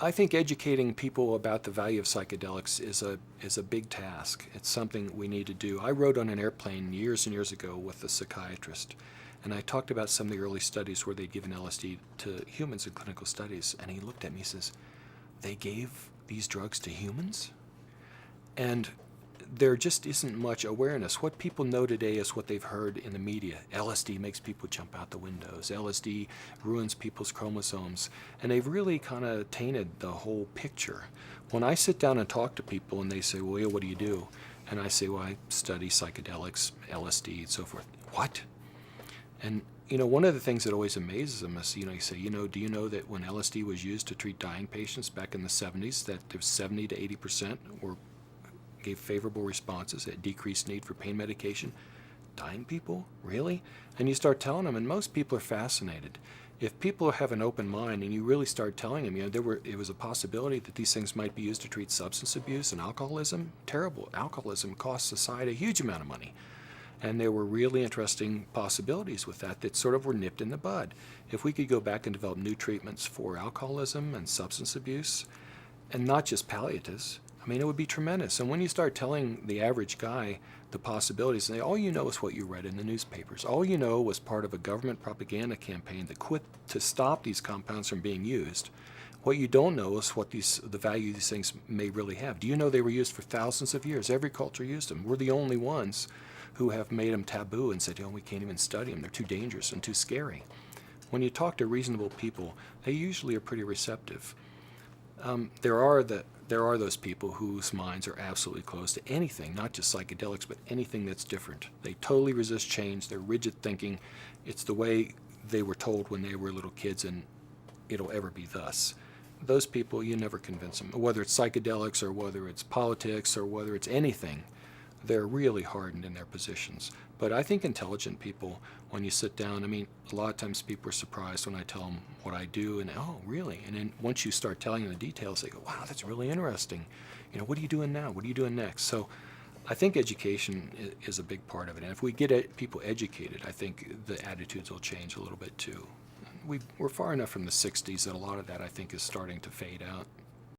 I think educating people about the value of psychedelics is a big task. It's something we need to do. I rode on an airplane years and years ago with a psychiatrist, and I talked about some of the early studies where they'd given LSD to humans in clinical studies, and he looked at me and says, "They gave these drugs to humans?" And there just isn't much awareness. What people know today is what they've heard in the media. LSD makes people jump out the windows. LSD ruins people's chromosomes. And they've really kind of tainted the whole picture. When I sit down and talk to people and they say, "Well, yeah, what do you do?" And I say, "Well, I study psychedelics, LSD, and so forth." "What?" And one of the things that always amazes them is, you say, "Do you know that when LSD was used to treat dying patients back in the 70s, that there was 70 to 80% gave favorable responses at decreased need for pain medication?" Dying people? Really? And you start telling them, and most people are fascinated. If people have an open mind and you really start telling them, it was a possibility that these things might be used to treat substance abuse and alcoholism. Terrible. Alcoholism costs society a huge amount of money. And there were really interesting possibilities with that sort of were nipped in the bud. If we could go back and develop new treatments for alcoholism and substance abuse, and not just palliatives, it would be tremendous. And when you start telling the average guy the possibilities, and all you know is what you read in the newspapers. All you know was part of a government propaganda campaign to stop these compounds from being used. What you don't know is what the value these things may really have. Do you know they were used for thousands of years? Every culture used them. We're the only ones who have made them taboo and said, we can't even study them. They're too dangerous and too scary. When you talk to reasonable people, they usually are pretty receptive. There are those people whose minds are absolutely closed to anything, not just psychedelics, but anything that's different. They totally resist change. They're rigid thinking. It's the way they were told when they were little kids, and it'll ever be thus. Those people, you never convince them. Whether it's psychedelics or whether it's politics or whether it's anything, they're really hardened in their positions. But I think intelligent people, when you sit down, a lot of times people are surprised when I tell them what I do, and "Oh, really?" And then once you start telling them the details, they go, "Wow, that's really interesting. What are you doing now? What are you doing next?" So I think education is a big part of it. And if we get people educated, I think the attitudes will change a little bit too. We're far enough from the 60s that a lot of that, I think, is starting to fade out.